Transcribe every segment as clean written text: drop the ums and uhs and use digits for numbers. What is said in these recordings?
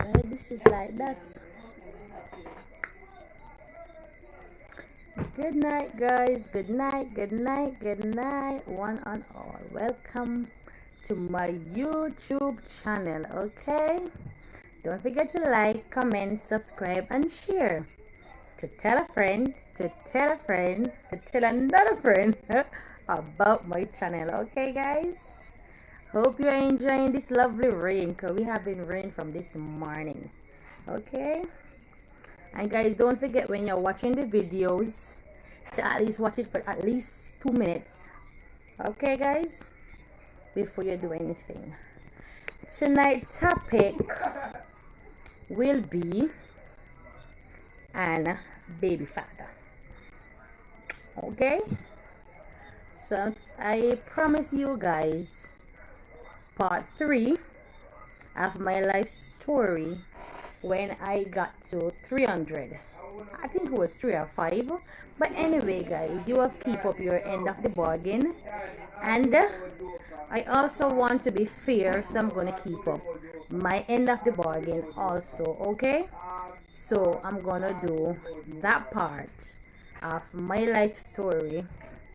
Right, this is like that. Good night, guys. Good night, good night, good night, one and all. Welcome to my YouTube channel. Okay, don't forget to like, comment, subscribe, and share. To tell a friend, to tell a friend, to tell another friend about my channel. Okay, guys, hope you're enjoying this lovely rain, because we have been rain from this morning. Okay, and guys, don't forget, when you're watching the videos, to at least watch it for at least 2 minutes. Okay, guys, before you do anything. Tonight's topic will be an baby father. Okay, so I promise you guys part 3 of my life story when I got to 300. I think it was 3 or 5, but anyway, guys, you have to keep up your end of the bargain, and I also want to be fair, so I'm gonna keep up my end of the bargain also. Okay, so I'm gonna do that part of my life story,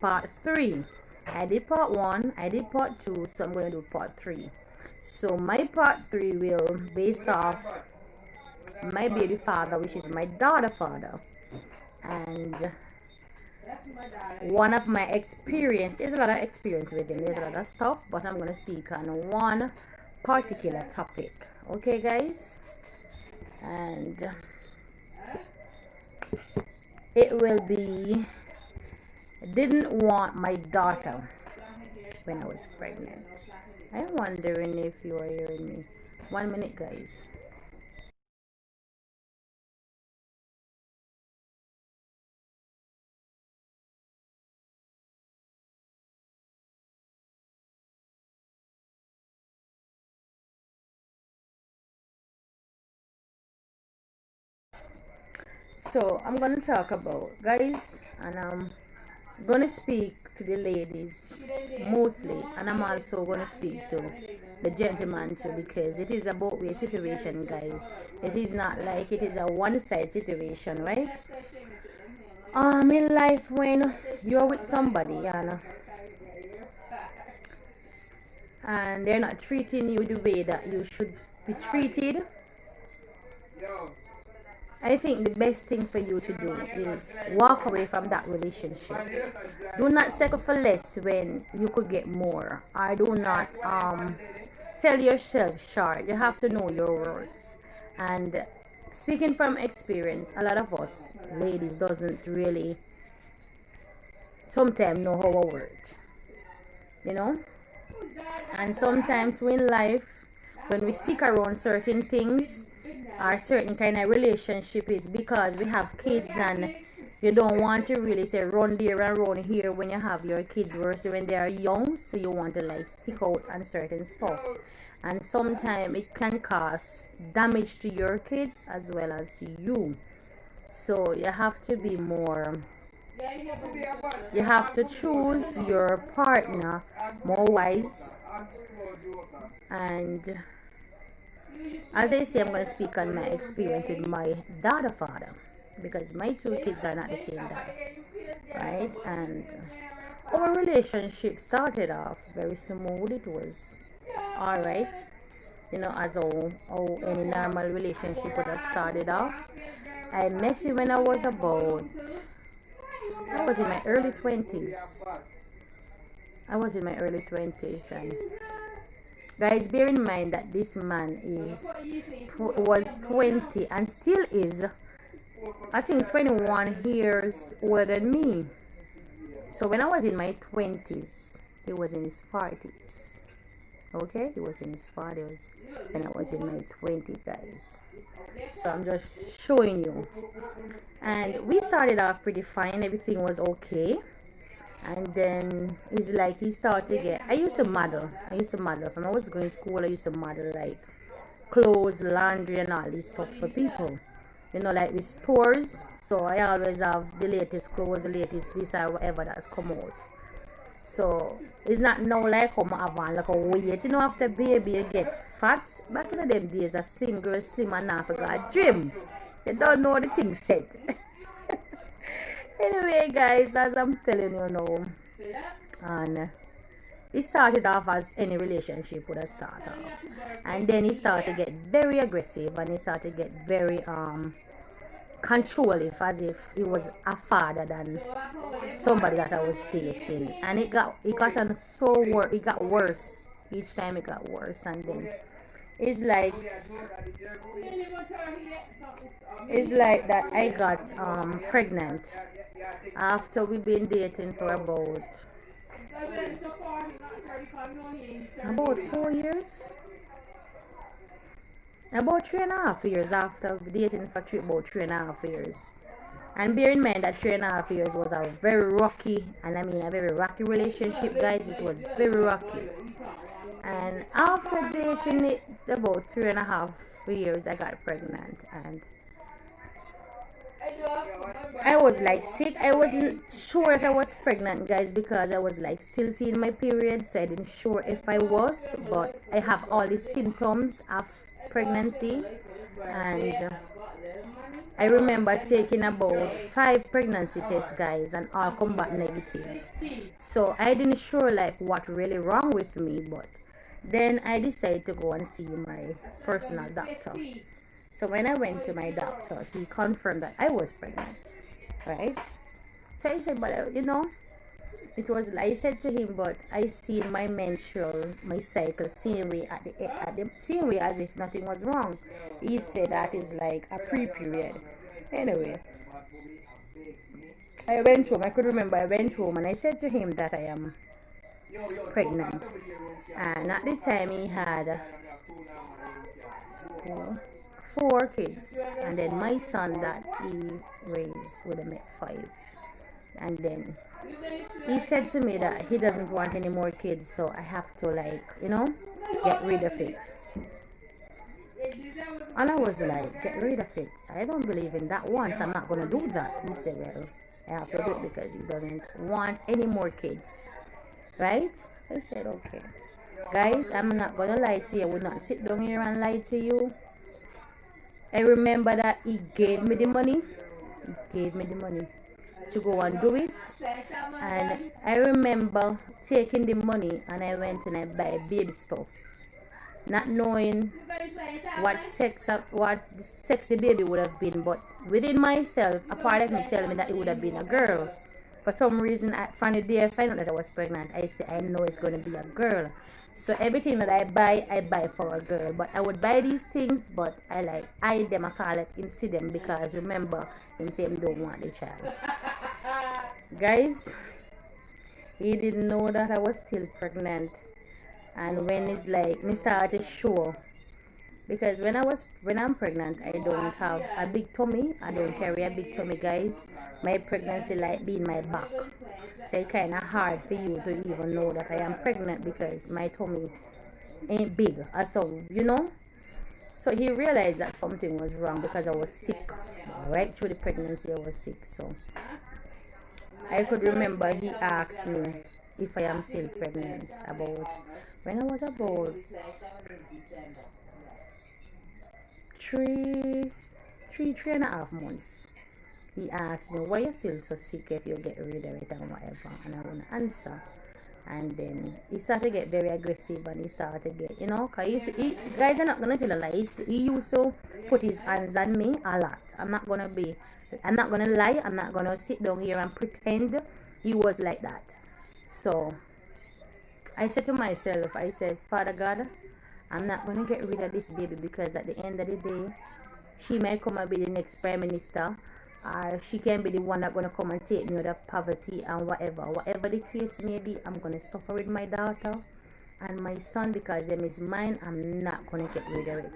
part 3. I did part 1, I did part 2, so I'm gonna do part 3. So my part 3 will base off my baby father, which is my daughter father, and one of my experience. There's a lot of experience with him, there's a lot of stuff, but I'm going to speak on one particular topic. Okay, guys, and it will be, didn't want my daughter when I was pregnant. I'm wondering if you are hearing me. 1 minute, guys. So I'm gonna talk about, guys, and I'm gonna speak to the ladies mostly, and I'm also gonna speak to the gentleman too, because it is a both way situation, guys. It is not like it is a one-side situation, right? In life, when you're with somebody and they're not treating you the way that you should be treated, I think the best thing for you to do is walk away from that relationship. Do not settle for less when you could get more, or do not sell yourself short. You have to know your worth. And speaking from experience, a lot of us ladies doesn't really sometimes know our worth, you know. And sometimes in life, when we stick around certain things, or certain kind of relationship, is because we have kids, and you don't want to really say run there and run here when you have your kids, worse when they are young, so you want to like stick out on certain stuff, and sometimes it can cause damage to your kids as well as to you. So you have to be more, you have to choose your partner more wise. And as I say, I'm going to speak on my experience with my daughter father, because my 2 kids are not the same dad, right? And our relationship started off very smooth. It was all right, you know, as how any normal relationship would have started off. I met him when I was in my early 20s. I was in my early 20s, and guys, bear in mind that this man was 20 and still is, I think, 21 years older than me. So when I was in my 20s, he was in his 40s. Okay, he was in his 40s when I was in my 20s, guys. So I'm just showing you. And we started off pretty fine, everything was okay. And then it's like he started to get, I used to model from I was going to school. I used to model like clothes, laundry, and all this stuff for people, you know, like with stores. So I always have the latest clothes, the latest this or whatever that's come out. So it's not now like how I have on like a weight. You know, after baby you get fat. Back in them days, a slim girl slim and not forgot gym. You don't know the thing said. Anyway, guys, as I'm telling you now, and it started off as any relationship would have started off, and then he started to get very aggressive, and he started to get very controlling, as if he was a father than somebody that I was dating, and it got on so it got worse each time. It got worse, and then it's like that I got pregnant after we've been dating for about 4 years, about 3.5 years after dating for about 3.5 years. And bear in mind that 3.5 years was a very rocky, and I mean a very rocky relationship, guys. It was very rocky. And after dating it about 3.5 years, I got pregnant, and I was like sick. I wasn't sure if I was pregnant, guys, because I was like still seeing my period, so I didn't sure if I was, but I have all the symptoms of pregnancy. And I remember taking about 5 pregnancy tests, guys, and all come back negative. So I didn't sure like what really wrong with me, but then I decided to go and see my personal doctor. So when I went to my doctor, he confirmed that I was pregnant, right? So I said, but you know, it was like I said to him, but I see my cycle same way at the same way as if nothing was wrong. He said that is like a pre-period. Anyway, I went home. I could remember I went home and I said to him that I am pregnant, and at the time he had 4 kids, and then my son that he raised would have met 5. And then he said to me that he doesn't want any more kids, so I have to, like, you know, get rid of it. And I was like, get rid of it? I don't believe in that once. I'm not going to do that. He said, well, I have to do it because he doesn't want any more kids, right? I said, okay. Guys, I'm not going to lie to you. I would not sit down here and lie to you. I remember that he gave me the money. He gave me the money to go and do it. And I remember taking the money and I went and I buy baby stuff, not knowing what sex the baby would have been. But within myself, a part of me telling me that it would have been a girl. For some reason, from the day I found out that I was pregnant, I said, I know it's going to be a girl. So everything that I buy for a girl. But I would buy these things, but I hide them. I call it him see them, because remember, him say him don't want the child. Guys, he didn't know that I was still pregnant. And when it's like, me started to show, because when I'm pregnant, I don't have a big tummy. I don't carry a big tummy, guys. My pregnancy like be in my back, so it's kind of hard for you to even know that I am pregnant because my tummy ain't big, so you know. So he realized that something was wrong because I was sick. Right through the pregnancy I was sick. So I could remember he asked me if I am still pregnant about when I was about 3.5 months. He asked me, why you still so sick if you get rid of it and whatever, and I wouldn't answer. And then he started to get very aggressive, and he started to get, you know, because guys, I'm not going to tell a lie, he used to put his hands on me a lot. I'm not going to lie, I'm not going to sit down here and pretend he was like that. So I said to myself, I said, Father God, I'm not going to get rid of this baby, because at the end of the day, she might come and be the next prime minister, or she can be the one that's going to come and take me out of poverty and whatever the case may be. I'm going to suffer with my daughter and my son, because them is mine. I'm not going to get rid of it.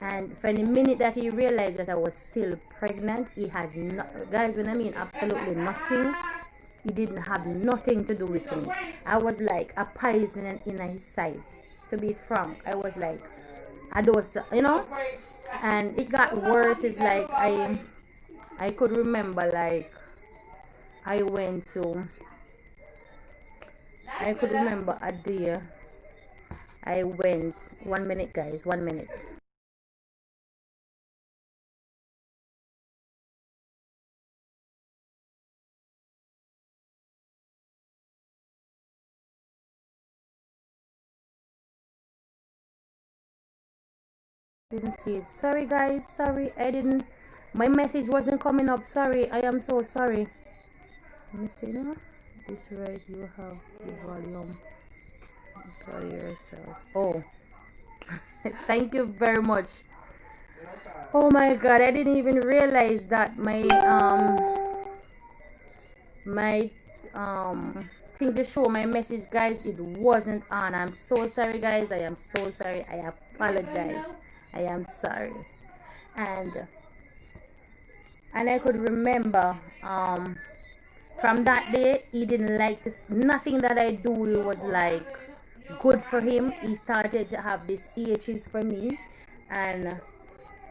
And from the minute that he realized that I was still pregnant, he has not, guys, when I mean absolutely nothing, he didn't have nothing to do with me. I was like a poison in his sight, to be frank. I was like a dose, you know. And it got worse. It's like I could remember, like, I went to I could remember a day I went, 1 minute guys, 1 minute. Didn't see it. Sorry guys, sorry, I didn't, my message wasn't coming up. Sorry, I am so sorry. Let me see now. This right, you have the volume by yourself. Oh, thank you very much. Oh my god, I didn't even realize that my thing to show my message, guys, it wasn't on. I'm so sorry guys, I am so sorry. I apologize. I am sorry. And I could remember from that day he didn't like this, nothing that I do was like good for him. He started to have these itches for me, and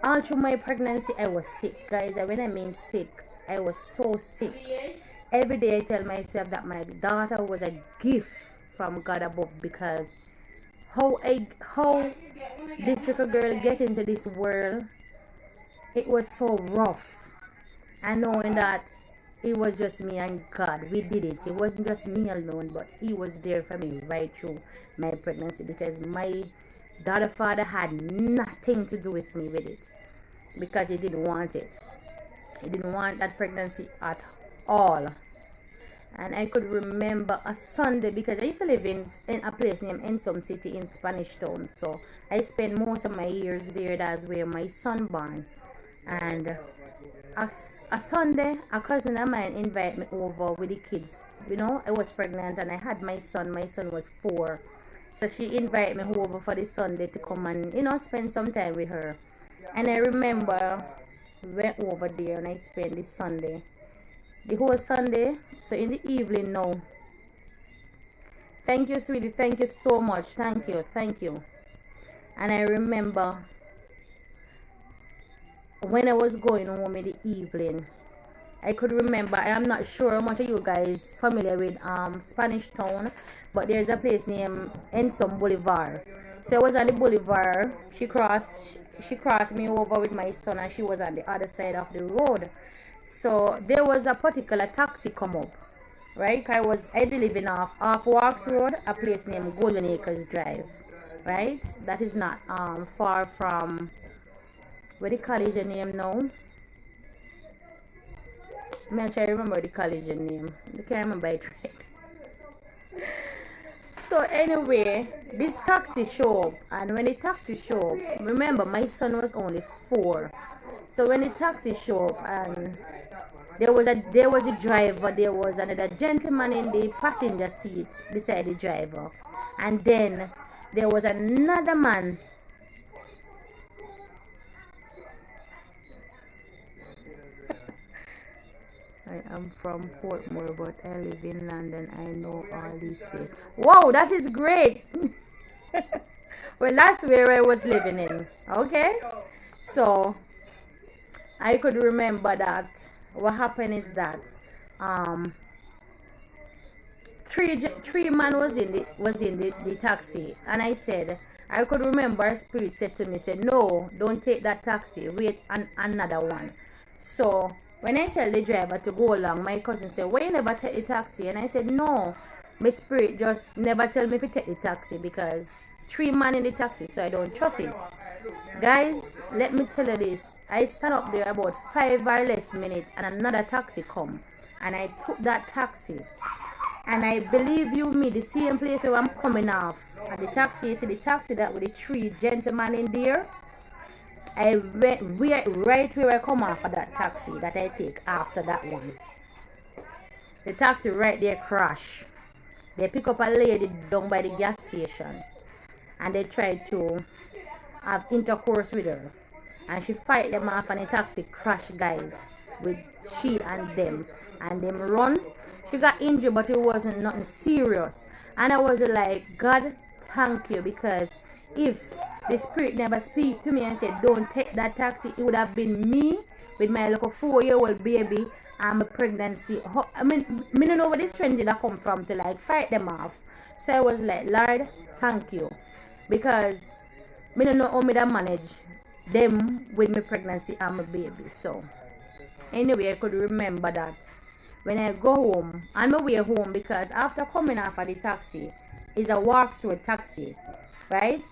all through my pregnancy I was sick, guys. And when I mean sick, I was so sick. Every day I tell myself that my daughter was a gift from God above, because how this little girl get into this world, it was so rough. And knowing that it was just me and God, we did it. It wasn't just me alone, but he was there for me right through my pregnancy, because my daughter father had nothing to do with me with it, because he didn't want it. He didn't want that pregnancy at all. And I could remember a Sunday, because I used to live in a place named Ensom City in Spanish Town, so I spent most of my years there. That's where my son born. And a Sunday, a cousin of mine invited me over with the kids. You know, I was pregnant and I had my son. My son was 4, so she invited me over for the Sunday to come and, you know, spend some time with her. And I remember we went over there and I spent the Sunday, the whole Sunday. So in the evening now, thank you sweetie, thank you so much, thank you. And I remember when I was going home in the evening, I could remember, I am not sure how much of you guys familiar with Spanish Town, but there's a place named Ensom Boulevard. So I was on the boulevard. She crossed me over with my son, and she was on the other side of the road. So there was a particular taxi come up, right? I live in off Walks Road, a place named Golden Acres Drive, right? That is not far from where the college name now. I'm not trying to remember the college name. I can't remember it right. So anyway, this taxi show up, and when the taxi show up, remember my son was only 4. So when the taxi show up, and there was a driver, there was another gentleman in the passenger seat beside the driver, and then there was another man. I am from Portmore, but I live in London. I know all these places. Wow, that is great. Well, that's where I was living in. Okay, so I could remember that what happened is that three man was in the taxi, and I said, I could remember a spirit said to me, said, no, don't take that taxi, wait another one. So when I tell the driver to go along, my cousin said, why you never take the taxi? And I said, no, my spirit just never tell me to take the taxi, because 3 man in the taxi, so I don't trust it. Guys, let me tell you this. I stand up there about 5 or less minutes, and another taxi come, and I took that taxi, and I believe you me, the same place where I'm coming off at the taxi, you see the taxi that with the 3 gentlemen in there, I went right where I come off of that taxi that I take after that one. The taxi right there crash. They pick up a lady down by the gas station, and they tried to have intercourse with her, and she fight them off, and the taxi crash, guys, with she and them run. She got injured, but it wasn't nothing serious. And I was like, God, thank you, because if the spirit never speak to me and said don't take that taxi, it would have been me with my little 4-year-old baby and my pregnancy. I mean, I don't know where this trend did I come from to like fight them off. So I was like, Lord, thank you. Because I don't know how me to manage them with my pregnancy and my baby. So anyway, I could remember that when I go home, on my way home, because after coming off of the taxi, is a walk through taxi, right?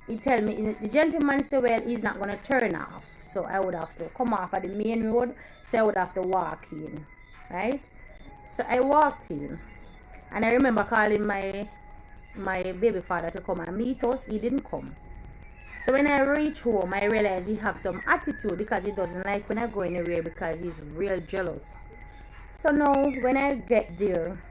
He tell me, the gentleman said, well, he's not going to turn off. So I would have to come off of the main road, so I would have to walk in, right? So I walked in, and I remember calling my baby father to come and meet us. He didn't come. So when I reach home, I realized he have some attitude because he doesn't like when I go anywhere because he's real jealous. So now when I get there,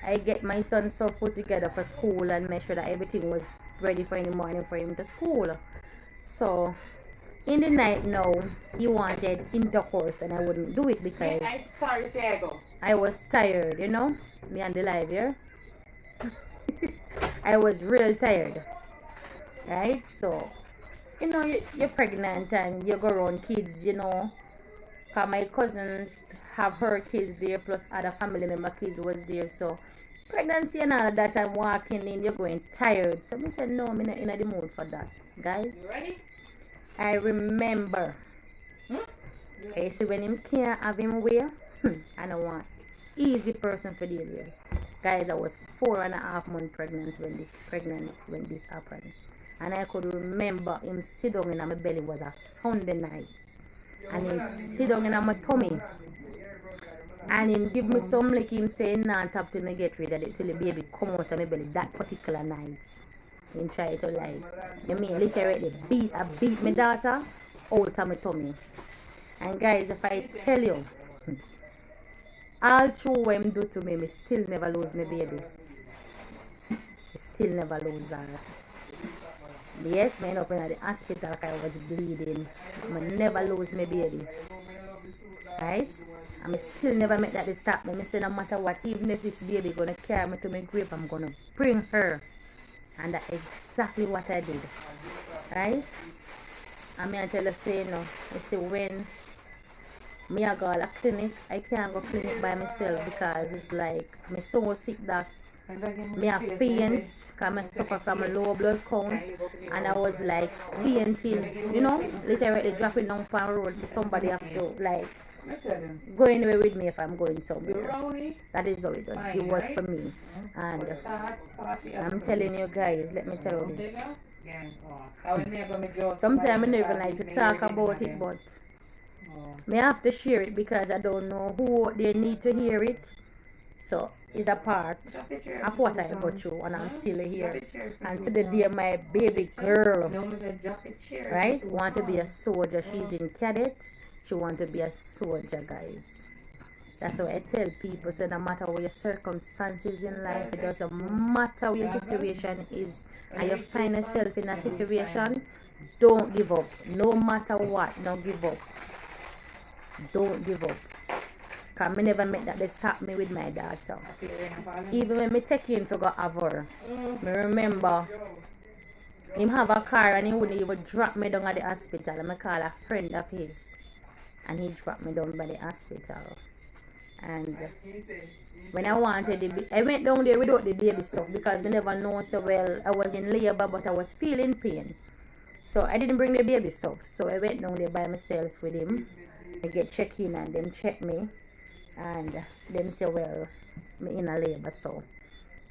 I get my son's stuff put together for school and make sure that everything was ready for in the morning for him to school. So in the night now, he wanted intercourse and I wouldn't do it because I was tired, you know, me and the live here. I was real tired, right? So, you know, you're pregnant and you go around kids, you know, because my cousin have her kids there plus other family member kids was there. So pregnancy and all that, I'm walking in, you're going tired. So I said, no, I'm not in the mood for that, guys. You ready? I remember. I see when him can't have him wear, I don't want easy person for deal with. Guys, I was 4.5 months pregnant when this happened. And I could remember him sit down in my belly. Was a Sunday night. And he sit down in my tummy. And him give me some lick, him saying, nah, tap till me get rid of it till the baby come out of my belly that particular night. Him try to like, you mean literally beat my daughter out of my tummy. And guys, if I tell you, all through what him do to me, me still never lose my baby. I still never lose her. Yes, I end up in the hospital because I was bleeding. I never lose my baby. Right? And I still never make that stop me. I say no matter what, even if this baby gonna carry me to my grave, I'm gonna bring her. And that's exactly what I did. Right? And I tell you say no. I say when me I go to a clinic, I can't go clinic by myself because it's like I'm so sick that me I faint because I suffer from a low blood count and I was like fainting, you know, literally dropping down from the road for somebody have to like go anywhere with me if I'm going somewhere. That is how it was. It was for me. And I'm telling you guys, let me tell you this. Sometimes I don't even like to talk about it, but I have to share it because I don't know who they need to hear it. So it's a part of what I go through and I'm still here. And to the day my baby girl, right, want to be a soldier. She's in cadet. She want to be a soldier, guys. That's why I tell people, so no matter what your circumstances in life, it doesn't matter what your situation is, and you find yourself in a situation, don't give up. No matter what, don't give up. Don't give up. Because I never met that they stop me with my daughter. Even when I take him to go have her, I remember him have a car and he wouldn't even drop me down at the hospital. I call a friend of his and he dropped me down by the hospital. And when I wanted the I went down there without the baby stuff because we never know so well. I was in labor but I was feeling pain. So I didn't bring the baby stuff. So I went down there by myself with him. I get checked in and them check me. And them say, well, me in a labor. So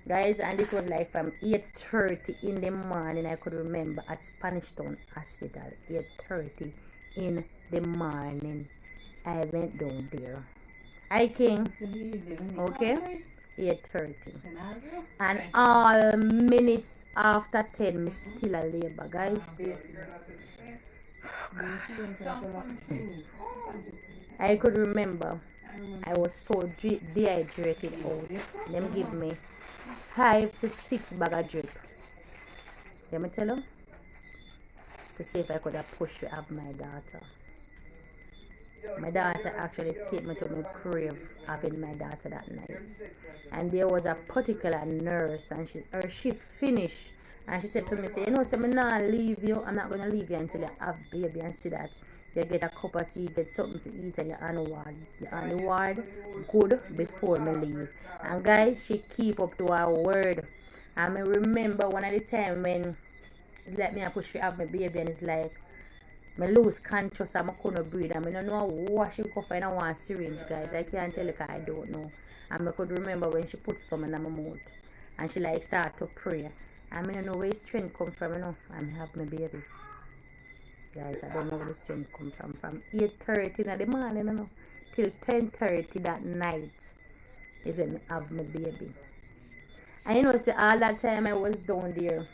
guys, and this was like from 8:30 in the morning. I could remember at Spanish Town Hospital. 8:30 in the morning. I went down there. I came, okay, 8:30. And all minutes after 10, me still a labor, guys. I could remember I was so dehydrated out. Them give me 5 to 6 bag of drip. Let me tell you, to see if I could have pushed to have my daughter. My daughter actually take me to my grave having my daughter that night. And there was a particular nurse and she finished And she said to me, say, you know, say, I'm not leave you. I'm not going to leave you until you have baby and see that you get a cup of tea, get something to eat, and you're on the ward. You're on the ward good before me leave. And guys, she keep up to her word. And I remember one of the time when let me push to have my baby and it's like, I lose conscious and I couldn't breathe. And I don't know what she could find. I want a syringe, guys. I can't tell you because I don't know. And I could remember when she put some in my mouth. And she like start to pray. And I don't know where strength come from, you know. And I have my baby. Guys, I don't know where the strength come from. From 8:30 in the morning, you know, till 10:30 that night is when I have my baby. And you know, see, all that time I was down there,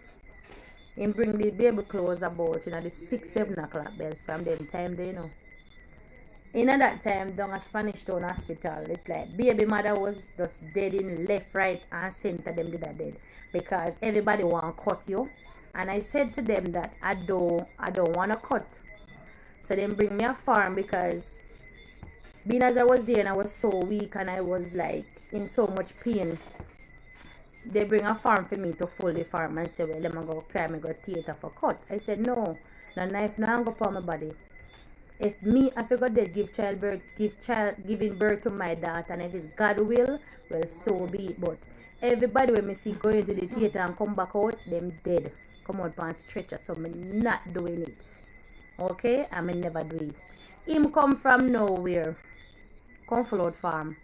and bring the baby clothes about, you know, the 6-7 o'clock bells from them time there, you know. In that time, down at Spanish Town Hospital, it's like baby mother was just dead in left, right, and center. Them did that dead because everybody want to cut you. And I said to them that I don't want to cut. So then bring me a farm because being as I was there and I was so weak and I was like in so much pain, they bring a farm for me to fold the farm and say, well, let me go carry me go theater for cut. I said, no knife, no hang up on my body. If me, I forgot that giving birth to my daughter, and if it's God will, well, so be it. But everybody when me see going to the theater and come back out, them dead. Come out on stretcher, so I'm not doing it. Okay? I may never do it. Him come from nowhere. Come flood farm.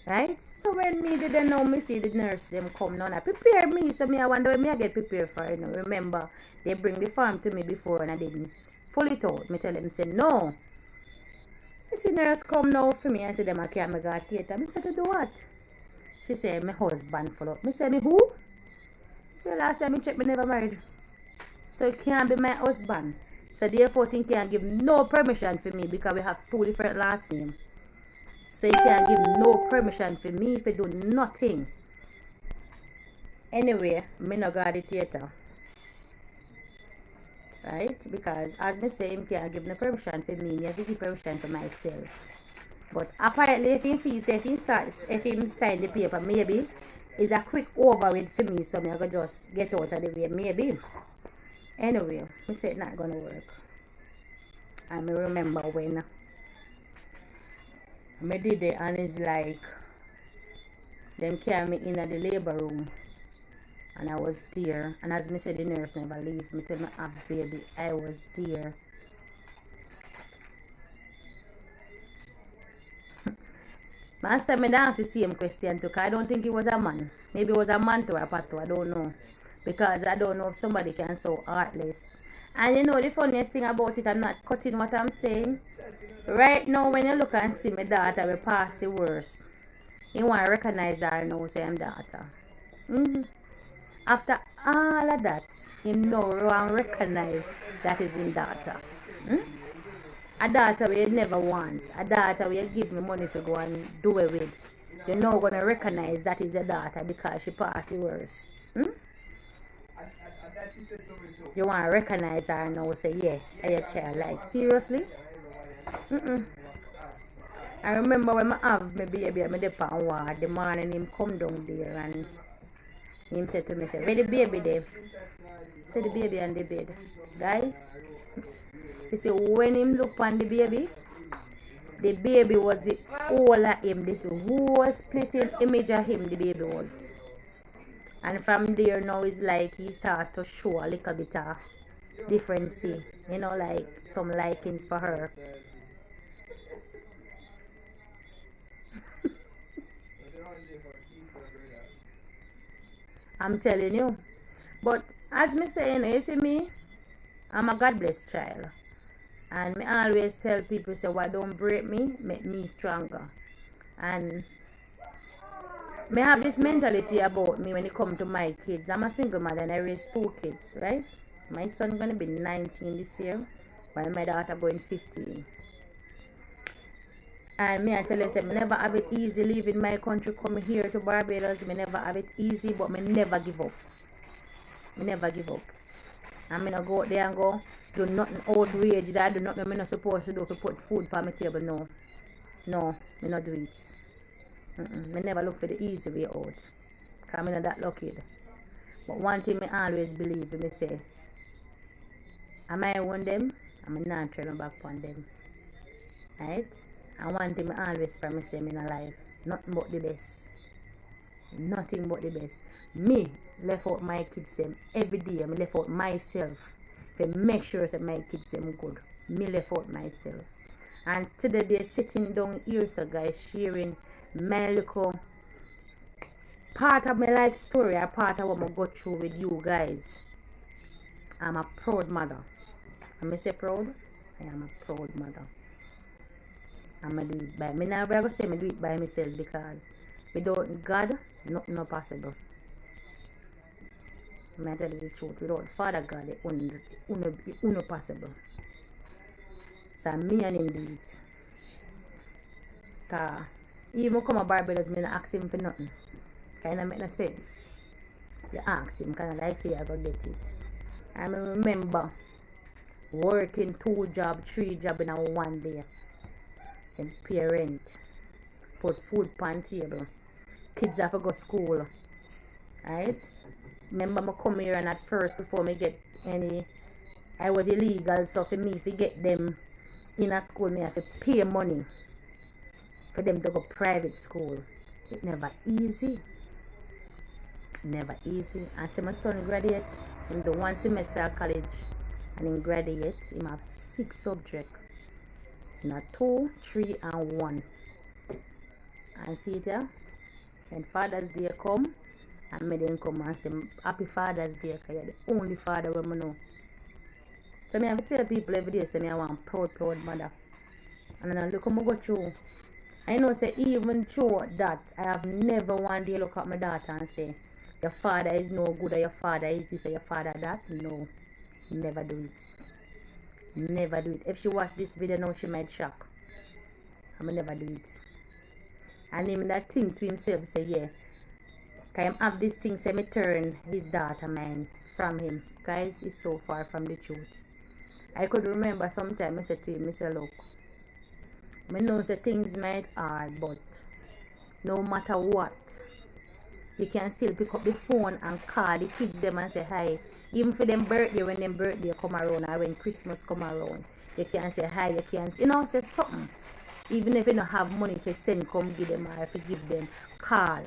Right? So when me didn't know, me see the nurse them come down and prepare me. So me I wonder when me I get prepared for it. You know, remember, they bring the farm to me before and I didn't pull it out. Me tell them, say no. I see nurse come now for me and tell them I can't go to theater. Me say to do what? She said my husband full up. Me say me who? So last time I checked, me never married. So it can't be my husband. So therefore thing can't give no permission for me because we have 2 different last names. So you can't give no permission for me to do nothing. Anyway, me no go to the theater. Right? Because as me say, him can't give no permission for me. I have to give permission for myself. But apparently if he sign the paper, maybe it's a quick over with for me, so I can just get out of the way. Maybe. Anyway, I said it's not gonna work. And I remember when I did it and it's like them carry me in the labor room and I was there, and as me said, the nurse never leave me till I have baby. I was there. I said me asked the same question too, because I don't think it was a man. Maybe it was a man to a pato, I don't know. Because I don't know if somebody can so heartless. And you know the funniest thing about it, I'm not cutting what I'm saying. Right now when you look and see my daughter, we pass the worst. You want to recognize her and know say I'm daughter. After all of that, you know and recognize that is in daughter. A daughter we never want. A daughter we give me money to go and do it with. You're not going to recognize that is your daughter because she passed the worst. You want to recognize her and now say, yeah, I your child. Like, seriously? I remember when I have my baby, I'm there on ward. The morning him come down there and him said to me, say, where the baby there? Say the baby on the bed. Guys, he said when him look on the baby was the whole of him. This whole splitting image of him, the baby was. And from there now it's like he start to show a little bit of difference. You know, like some likings for her. I'm telling you. But as me saying, you see me, I'm a God blessed child. And me always tell people, say, what don't break me, make me stronger. And me have this mentality about me when it comes to my kids. I'm a single mother and I raise 2 kids, right? My son gonna be 19 this year, while my daughter going 15. And me I tell you, say, me never have it easy leaving my country, coming here to Barbados. Me never have it easy, but me never give up. Me never give up. And me not go out there and go do nothing outrage that I do nothing me not supposed to do to put food on my table. No. No, me not do it. Me never look for the easy way out. Because I'm not that lucky. But one thing I always believe, me say, am I own them? I'm not turning back on them. Right? And one thing I always promise them in a life, nothing but the best. Nothing but the best. Me left out my kids them every day. Me left out myself to make sure that my kids them good. Me left out myself. And today they're sitting down here, so guys, sharing my little part of my life story, a part of what I go through with you guys. I'm a proud mother. Am I say proud? I am a proud mother. I'm gonna do it by me. Never ever say me do it by myself, because without God, nothing is possible. I tell you the truth. Without Father God, it's impossible. So me and him do it. Cause even come a Barbados, me not ask him for nothing. Kinda make no sense. You ask him, kinda like say I go get it. I remember working 2 jobs, 3 jobs in a one day. And pay rent, put food on table, kids have to go to school. Right? Remember I come here and at first, before me get any, I was illegal, so for me to get them in a school, me have to pay money for them to go private school. It never easy. Never easy. And so my son graduate in the 1 semester at college, and in graduate, he have 6 subjects. Not 2, 3, and 1. And see it here? When Father's Day come, and me then come and say Happy Father's Day, because you're the only father we know. So I have to tell people every day, say I want proud mother. And then look how I go through. I know say even through that, I have never one day look at my daughter and say, your father is no good, or your father is this, or your father that. No, never do it. Never do it. If she watch this video now, she might shock. I will never do it. And him that think to himself, say, yeah, can I have this thing, say me turn his daughter mine from him. Guys, it's so far from the truth. I could remember sometime I said to him, I said, look, I know that things might hard, but no matter what, you can still pick up the phone and call the kids them and say hi. Even for them birthday, when them birthday come around, or when Christmas come around, you can say hi, you can, say something. Even if you don't have money to send, come give them, or if you give them, call.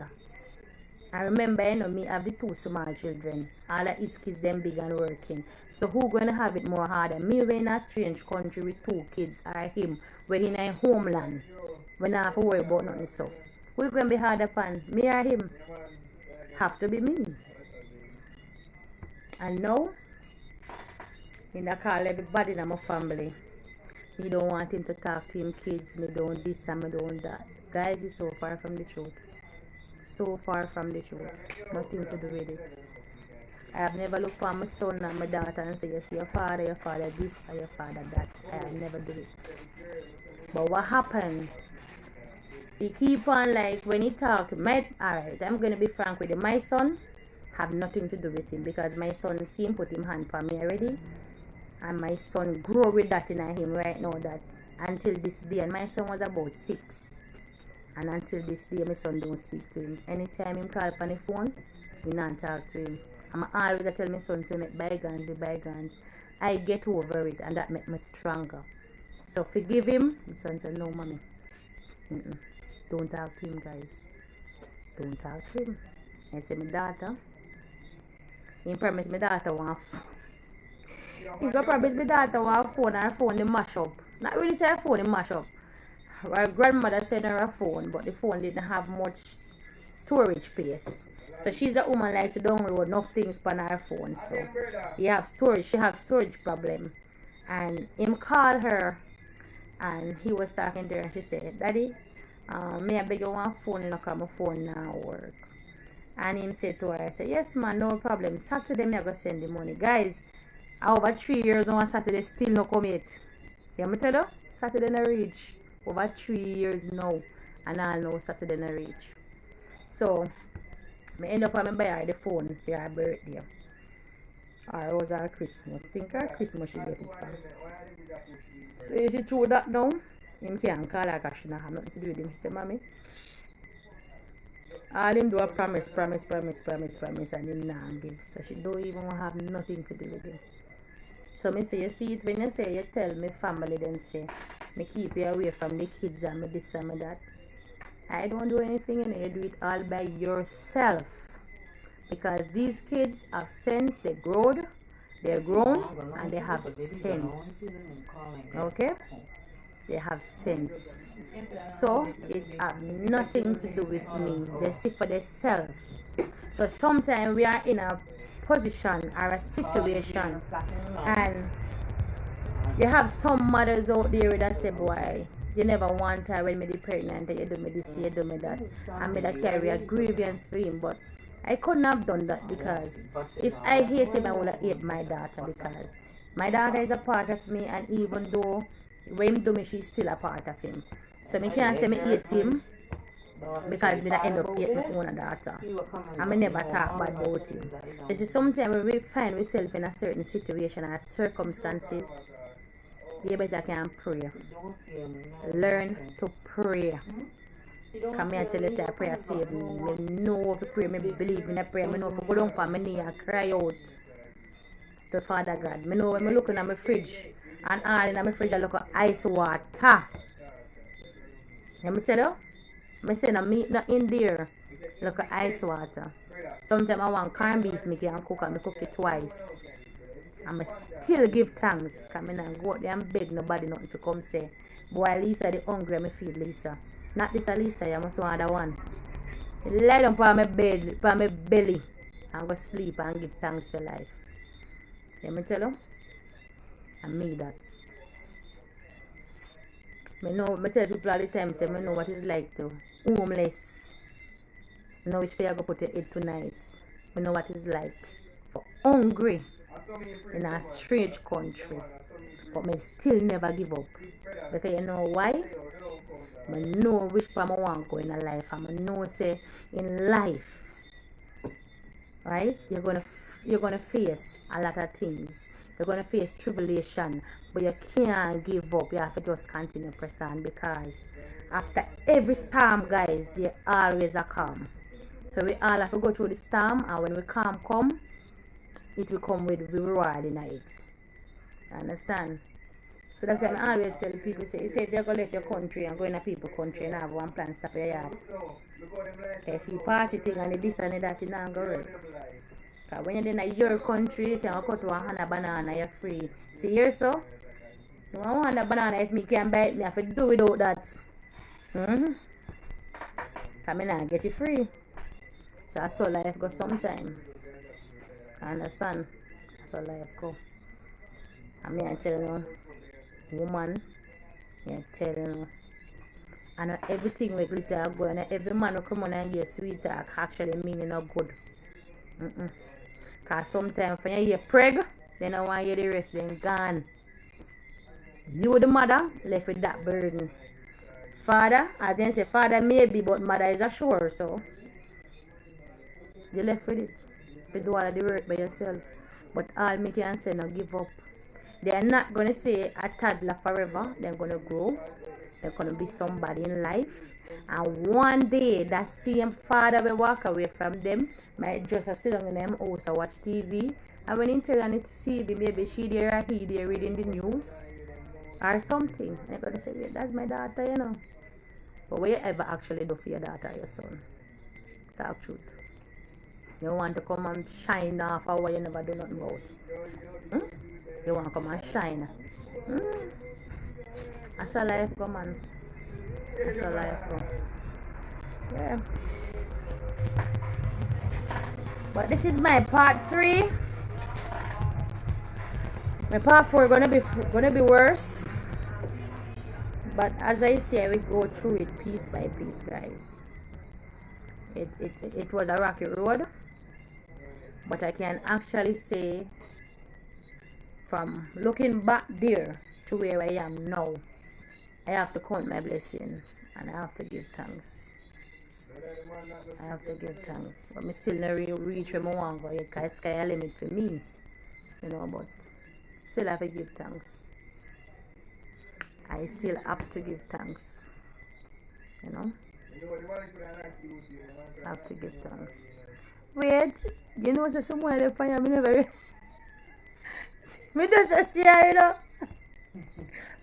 I remember, me have the 2 small children. All of his kids, them big and working. So who going to have it more harder? Me, we're in a strange country with 2 kids, or him, we're in a homeland. We don't have to worry about nothing, so. Who's going to be harder upon? Me or him? Have to be me. And now, I call everybody in my family. Me don't want him to talk to him kids. Me don't this and me don't that. Guys, it's so far from the truth. So far from the truth. Nothing to do with it. I have never looked for my son and my daughter and say, yes, your father this, or your father that. I have never done it. But what happened? He keep on like, when he talk, alright, I'm going to be frank with you. My son have nothing to do with him, because my son see him put him hand for me already, and my son grow with that in him right now, that until this day, and my son was about 6, and until this day my son don't speak to him. Anytime him call on the phone, we not talk to him. I'm always tell my son to make bygones be bygones. I get over it, and that make me stronger. So forgive him. My son said, no mommy, don't talk to him, guys. Don't talk to him. I say my daughter, he promised my daughter one phone. He go promise my daughter one phone, and her phone they mash up. Not really say her phone they mash up. Her grandmother sent her a phone, but the phone didn't have much storage space. So she's a woman like to download enough things on her phone. So you have storage, she have storage problem. And him called her, and he was talking to her, and she said, Daddy, may I beg you one phone, and look at my phone now work. And him said to her, I said, yes man, no problem. Saturday me I go send the money. Guys, over 3 years on Saturday still no come yet. You me tell you? Saturday no reach. Over 3 years now. And I know Saturday no reach. So I end up having buy her the phone for her birthday. Or was her Christmas. I think her Christmas she get it from. So is it true that now? Him can't call her because she don't have nothing to do with him. She said, Mommy, All him do a promise, and him not give. So she don't even have nothing to do with him. So me say, you see it when you say, you tell me family, then say, me keep you away from the kids and me this and me that. I don't do anything, and you do it all by yourself. Because these kids have sense, they're grown, and they have sense. Okay? They have sense. So it have nothing to do with me. They see for themselves. So sometimes we are in a position or a situation, and you have some mothers out there that say, boy, you never want her when me the pregnant, you do me this, you do me that, and me that carry a grievance for him. But I couldn't have done that, because if I hate him, I would have hate my daughter, because my daughter is a part of me, and even though when him do me, she's still a part of him. So me can't say me hate him, because me not end up hate my own daughter. And me never talk bad about him. This is sometimes when we find ourselves in a certain situation or circumstances, you better can pray. Learn to pray. Come here and tell you say prayer save me. I know how to pray, I believe in a prayer. I know how to go down on my knee and cry out to Father God. I know when I look in my fridge, and all in my fridge I look at ice water. Let me tell you, I say no meat not in there. Look at ice water. Sometimes I want corned beef, I can cook and I cook it twice. And I still give thanks. Because I don't go out there and beg nobody nothing to come say, boy, Lisa the hungry, I feel Lisa. Not this Lisa, you must want the one. Lie down on my bed, on my belly, and go sleep and give thanks for life. Let me tell you, I mean that. I tell people all the time, say, I know what it's like to homeless. I know which way I go put your head tonight. I know what it's like for hungry in a strange country. But I still never give up. Because you know why? I know which part I want to go in life. And I know say in life, right, you're gonna face a lot of things. You're gonna face tribulation, but you can't give up. You have to just continue to press on, because after every storm, guys, there always a calm. So we all have to go through the storm, and when we calm come, it will come with reward in it. Understand? So that's why I always tell people, say if you're going to leave your country and go in a people's country and have one plan stop your yard. Okay, see party thing and this and that, you don't go right. Because when you're in your country, you can cut to a banana, you're free. See here, so? You want a banana, if me can buy it, me have to do without that. Because I not get it free. So that's how life goes sometimes. Understand? That's how life goes. I mean, I tell you, woman, I tell you, I know everything with glitter go, and every man who come on and get sweet talk actually mean not good. Because sometimes when you hear preg, then I want you the rest, then gone. You the mother left with that burden. Father, I then say father maybe, but mother is a sure, so you left with it. You do all of the work by yourself. But all me can say, now give up. They are not going to say a toddler forever. They're going to grow. They're going to be somebody in life. And one day, that same father will walk away from them. Might just sit down in them house and watch TV. And when he turn on it to see, maybe she there or he there reading the news or something. They're going to say, yeah, that's my daughter, you know. But what you ever actually do for your daughter or your son? Talk truth. You want to come and shine off of what you never do nothing about. You want to come and shine. That's a life go, man. That's a life go. Yeah. But this is my part 3. My part 4 gonna be worse. But as I say, we go through it piece by piece, guys. It was a rocky road. But I can actually say, from looking back there to where I am now, I have to count my blessing and I have to give thanks. I have to give thanks. But I still never reach where I want to go, because sky a limit for me. You know, but still have to give thanks. I still have to give thanks. You know? Have to give thanks. Wait, you know there's someone there for you, me never me just see her, you know.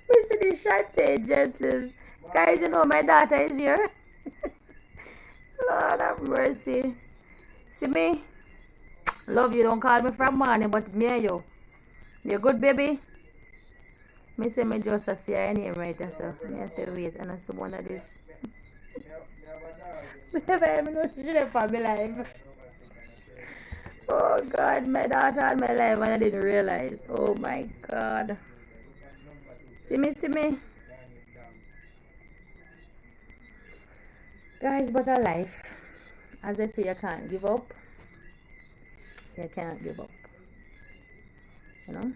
We see the shot gentles. Guys, you know my daughter is here. Lord have mercy. See me? Love you, don't call me from morning, but me and you. You good, baby? Me say me just see her name right there, so me say wait, and I see one of this. Me never even know she did for my life. Oh God, my daughter had my life and I didn't realize. Oh my God. See me, see me. Guys, but a life. As I say, you can't give up. You can't give up. You know?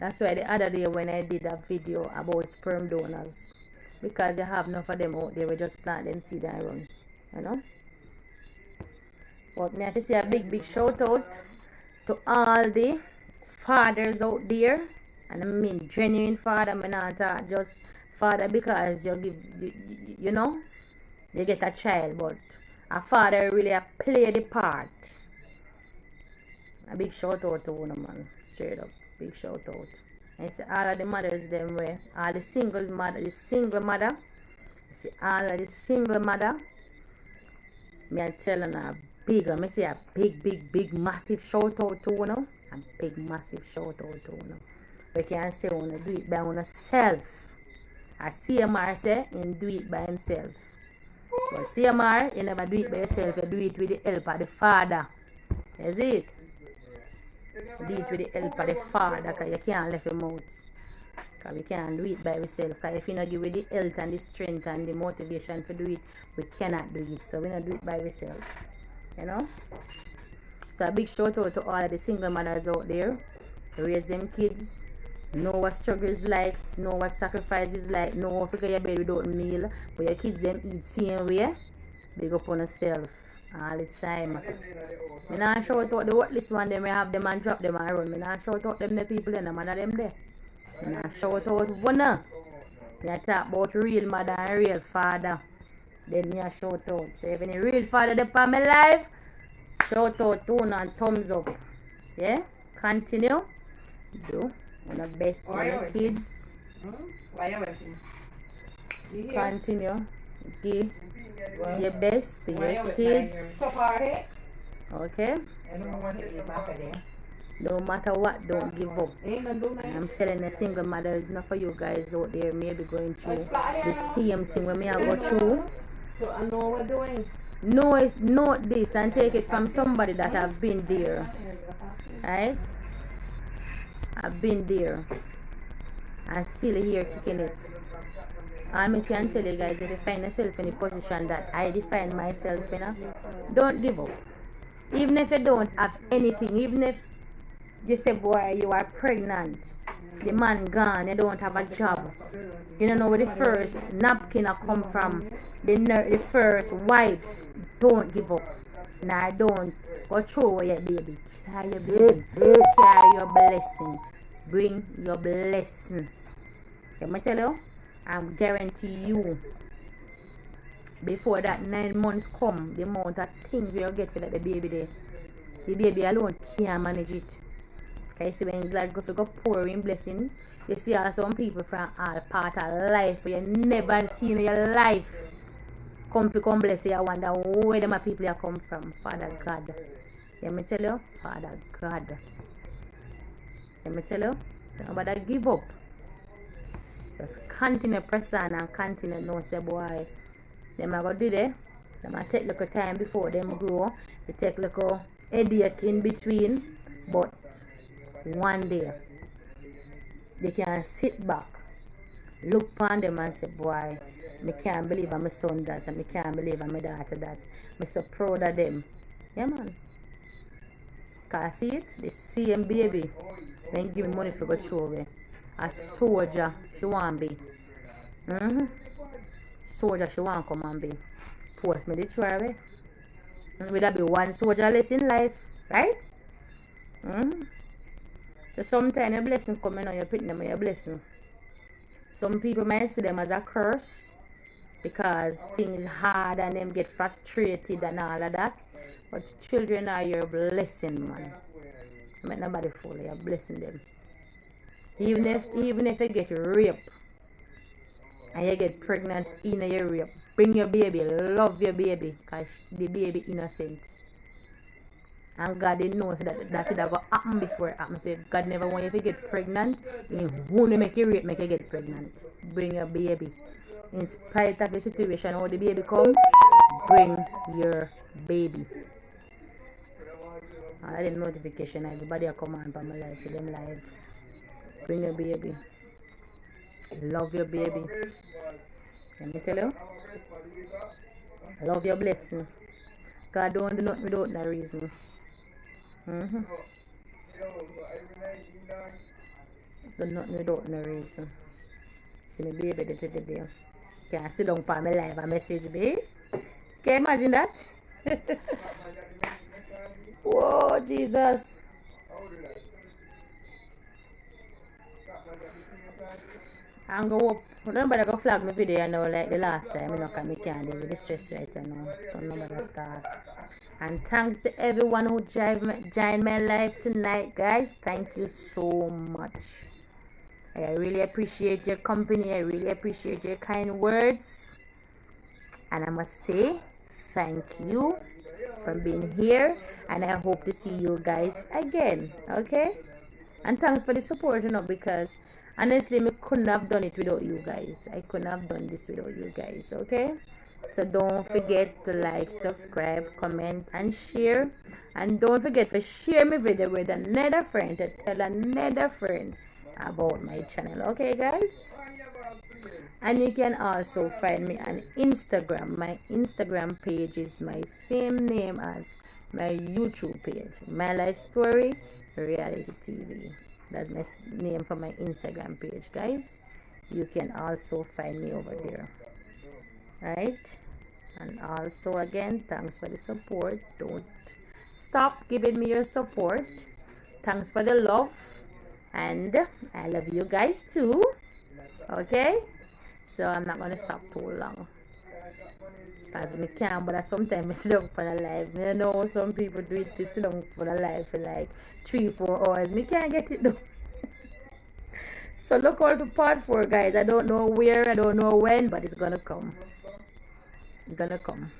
That's why the other day when I did a video about sperm donors, because you have enough of them out there, we just plant them seed and run. You know? But me have to say a big shout out to all the fathers out there. And I mean genuine father, I not just father because you give, you know, you get a child, but a father really play the part. A big shout out to one man, straight up, big shout out. And see all of the mothers them way, all the singles mother, the single mother, see all of the single mother. Me I tell them a big, I say a big massive shout out to one, a big massive shout out to one. We can say one do it by oneself. I CMR say and do it by himself. But CMR, you never do it by yourself, you do it with the help of the father. Is it? Do it with the help of the father, because you can't left him out. Because we can't do it by yourself. Because if you don't give it the health and the strength and the motivation to do it, we cannot do it. So we don't do it by ourselves. You know? So a big shout out to all of the single mothers out there. Raise them kids. Know what struggle is like, know what sacrifice is like, know how to get your bed without meal, but your kids them eat same way. Big up on yourself all the time. Me not shout out the worthless one them, I have them and drop them and run. Me not shout out them the people and the man of them there. Me not shout out one. Me talk about real mother and real father. Then me a shout out. So if any real father there for my life, shout out to one and thumbs up. Yeah? Continue. Do. One of the best for your kids. Why you waiting? Continue. Give your best to your kids. Okay? No matter what, don't give up. I'm telling the single mother, it's not for you guys out there maybe going through the same thing when me I go through. So I know what doing. Note this and take it from somebody that have been there. Right? I've been there and still here kicking it. And I can tell you guys, if you find yourself in a position that I define myself in, don't give up. Even if you don't have anything, even if you say, boy, you are pregnant, the man gone, you don't have a job, you don't know where the first napkin come from, the first wipes, don't give up. Nah, don't go throw your baby. Carry your baby. Carry your blessing. Bring your blessing. Let me tell you, I guarantee you, before that 9 months come, the amount of things you get for that the baby there, the baby alone can't manage it. Because you see when God go pour in blessing, you see how some people from all part of life but you never seen in your life come bless you. I wonder where them people are come from. Father God. Let me tell you, Father God. Let me tell you, nobody give up. Just continue press on and continue no say boy. Them are gonna do that. Them are take little time before them grow. They take little headache in between. But one day they can sit back, look upon them and say, boy, I can't believe I'm a son that, and I can't believe I'm a daughter that. I'm so proud of them. Yeah, man. Cause see it? The same baby, then give me money for go throw away. A soldier, she want be. Soldier, she want come and be. Post me the throw away. Will that be one soldier less in life, right? So sometimes your blessing coming on, you put them on your blessing. Some people might see them as a curse. because things hard and them get frustrated and all of that. But children are your blessing, man. Make nobody fool you, you're blessing them. Even if you get raped and you get pregnant in your rape, bring your baby, love your baby, because the baby innocent. And God knows that it ever happened before it happens. So if God never want you to get pregnant, He won't make you rape, make you get pregnant. Bring your baby. In spite of the situation how the baby come, bring your baby. I did notification, everybody will come on for my life, see them live. Bring your baby. Love your baby. Let me tell you. Love your blessing. God don't do nothing without no reason. Do nothing without no reason. See me baby the other day. Can't sit down for my live and message me. Can you imagine that? Whoa, Jesus. I'm going up. Nobody go flag my video now like the last time. I can't deal with the stress right now. So nobody start. And thanks to everyone who joined my live tonight, guys. Thank you so much. I really appreciate your company. I really appreciate your kind words. And I must say thank you for being here. And I hope to see you guys again. Okay? And thanks for the support, because honestly, I couldn't have done it without you guys. I couldn't have done this without you guys. Okay? So don't forget to like, subscribe, comment, and share. And don't forget to share my video with another friend, to tell another friend about my channel. Okay, guys? And you can also find me on Instagram. My Instagram page is my same name as my YouTube page. My Life Story Reality TV. That's my name for my Instagram page, guys. You can also find me over there. Right? And also, again, thanks for the support. Don't stop giving me your support. Thanks for the love. And I love you guys too. Okay? So I'm not going to stop too long. Because I can't, but sometimes I sit down for the live. You know, some people do it to sit down for the live for like 3-4 hours. I can't get it done. So look out for part 4, guys. I don't know where, I don't know when, but it's going to come. It's going to come.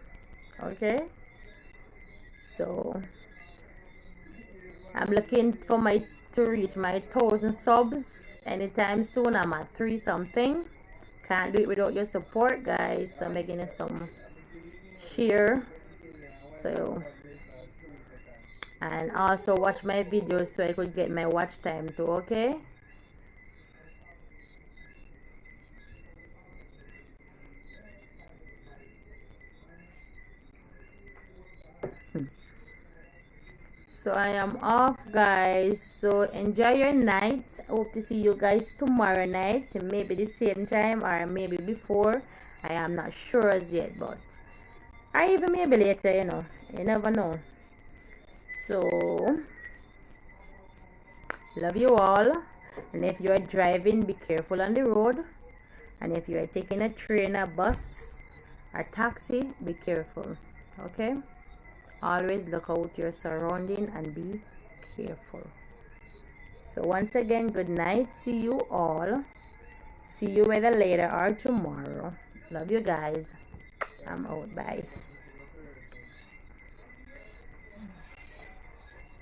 Okay? So I'm looking for to reach my 1,000 subs anytime soon. I'm at 3 something. Can't do it without your support, guys. So I'm making some share. So, and also watch my videos so I could get my watch time too. Okay? So I am off, guys. So enjoy your night. Hope to see you guys tomorrow night, maybe the same time or maybe before. I am not sure as yet, but or even maybe later, you never know. So love you all. And if you are driving, be careful on the road. And if you are taking a train, a bus, or taxi, be careful. Okay? Always look out your surrounding and be careful. So once again, good night. See you all. See you either later or tomorrow. Love you guys. I'm out. Bye.